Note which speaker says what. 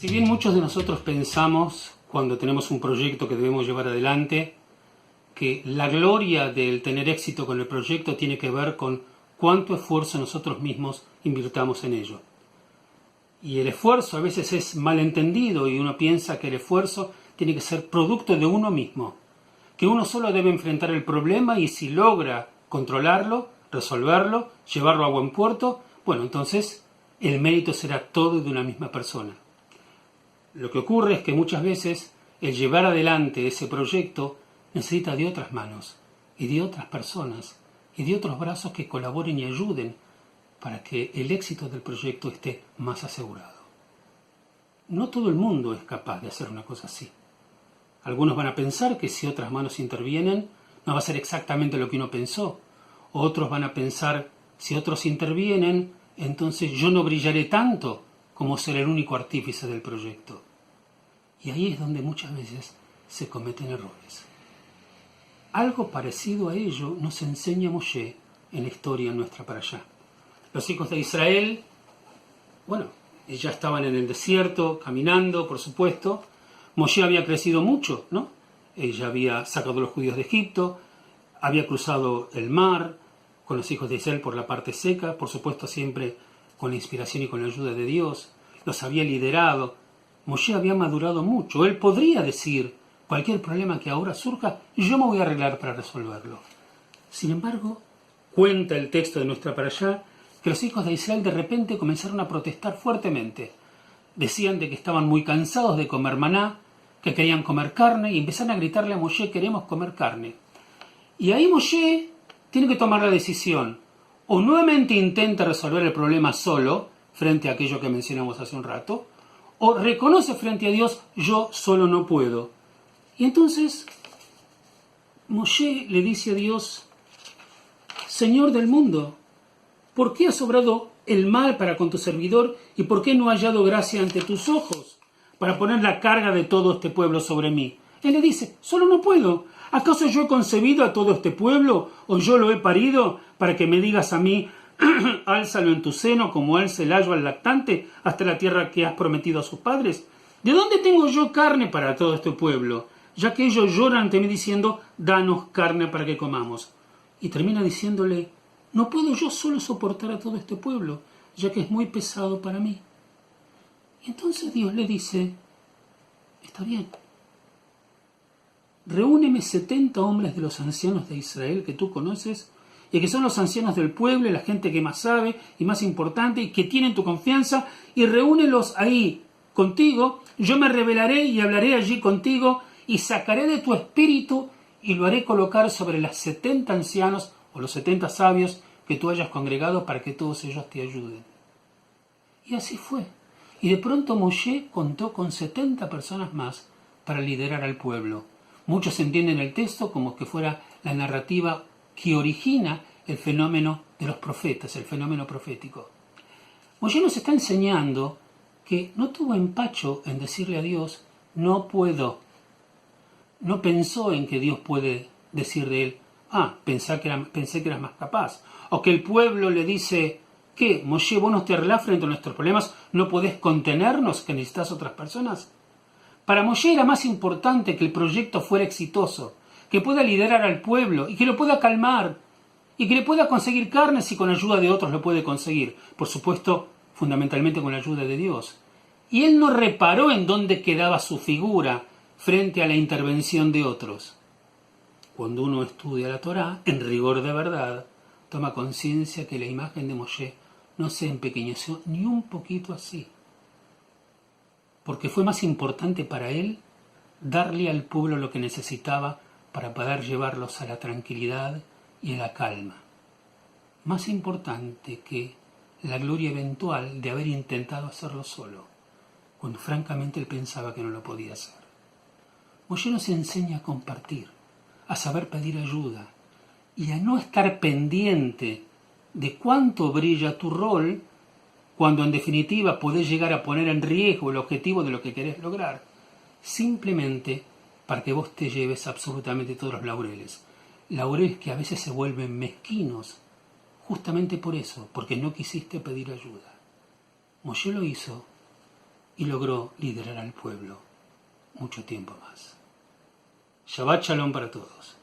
Speaker 1: Si bien muchos de nosotros pensamos, cuando tenemos un proyecto que debemos llevar adelante, que la gloria del tener éxito con el proyecto tiene que ver con cuánto esfuerzo nosotros mismos invirtamos en ello. Y el esfuerzo a veces es malentendido y uno piensa que el esfuerzo tiene que ser producto de uno mismo, que uno solo debe enfrentar el problema y si logra controlarlo, resolverlo, llevarlo a buen puerto, bueno, entonces el mérito será todo de una misma persona. Lo que ocurre es que muchas veces el llevar adelante ese proyecto necesita de otras manos y de otras personas y de otros brazos que colaboren y ayuden para que el éxito del proyecto esté más asegurado. No todo el mundo es capaz de hacer una cosa así. Algunos van a pensar que si otras manos intervienen, no va a ser exactamente lo que uno pensó. Otros van a pensar, si otros intervienen, entonces yo no brillaré tanto como ser el único artífice del proyecto. Y ahí es donde muchas veces se cometen errores. Algo parecido a ello nos enseña Moshe en la historia nuestra para allá. Los hijos de Israel, bueno, ya estaban en el desierto, caminando, por supuesto. Moshe había crecido mucho, ¿no? Ella había sacado a los judíos de Egipto, había cruzado el mar con los hijos de Israel por la parte seca, por supuesto siempre con la inspiración y con la ayuda de Dios. Los había liderado. Moshe había madurado mucho. Él podría decir, cualquier problema que ahora surja, yo me voy a arreglar para resolverlo. Sin embargo, cuenta el texto de nuestra parashá que los hijos de Israel de repente comenzaron a protestar fuertemente. Decían de que estaban muy cansados de comer maná, que querían comer carne, y empezaron a gritarle a Moshe, queremos comer carne. Y ahí Moshe tiene que tomar la decisión. O nuevamente intenta resolver el problema solo, frente a aquello que mencionamos hace un rato, o reconoce frente a Dios, yo solo no puedo. Y entonces Moshe le dice a Dios, Señor del mundo, ¿por qué has obrado el mal para con tu servidor y por qué no he hallado gracia ante tus ojos para poner la carga de todo este pueblo sobre mí? Él le dice, solo no puedo. ¿Acaso yo he concebido a todo este pueblo o yo lo he parido para que me digas a mí, álzalo en tu seno como alza el ayo al lactante hasta la tierra que has prometido a sus padres? ¿De dónde tengo yo carne para todo este pueblo? Ya que ellos lloran ante mí diciendo, danos carne para que comamos. Y termina diciéndole, no puedo yo solo soportar a todo este pueblo, ya que es muy pesado para mí. Y entonces Dios le dice, está bien, reúneme 70 hombres de los ancianos de Israel que tú conoces, y que son los ancianos del pueblo, y la gente que más sabe y más importante, y que tienen tu confianza, y reúnelos ahí contigo, yo me revelaré y hablaré allí contigo, y sacaré de tu espíritu, y lo haré colocar sobre las 70 ancianos, o los 70 sabios, que tú hayas congregado para que todos ellos te ayuden. Y así fue. Y de pronto Moshe contó con 70 personas más para liderar al pueblo. Muchos entienden el texto como que fuera la narrativa que origina el fenómeno de los profetas, el fenómeno profético. Moshe nos está enseñando que no tuvo empacho en decirle a Dios, no puedo. No pensó en que Dios puede decir de él, pensé que eras más capaz. O que el pueblo le dice, ¿qué? Moshe, vos no te arreglás frente a nuestros problemas, ¿no podés contenernos que necesitas otras personas? Para Moshe era más importante que el proyecto fuera exitoso, que pueda liderar al pueblo y que lo pueda calmar y que le pueda conseguir carne si con ayuda de otros lo puede conseguir. Por supuesto, fundamentalmente con la ayuda de Dios. Y él no reparó en dónde quedaba su figura frente a la intervención de otros. Cuando uno estudia la Torá, en rigor de verdad, toma conciencia que la imagen de Moshe no se empequeñeció ni un poquito así. Porque fue más importante para él darle al pueblo lo que necesitaba para poder llevarlos a la tranquilidad y a la calma. Más importante que la gloria eventual de haber intentado hacerlo solo, cuando francamente él pensaba que no lo podía hacer. Moshe nos enseña a compartir, a saber pedir ayuda y a no estar pendiente de cuánto brilla tu rol cuando en definitiva podés llegar a poner en riesgo el objetivo de lo que querés lograr, simplemente para que vos te lleves absolutamente todos los laureles. Laureles que a veces se vuelven mezquinos, justamente por eso, porque no quisiste pedir ayuda. Moshe lo hizo y logró liderar al pueblo mucho tiempo más. Shabbat Shalom para todos.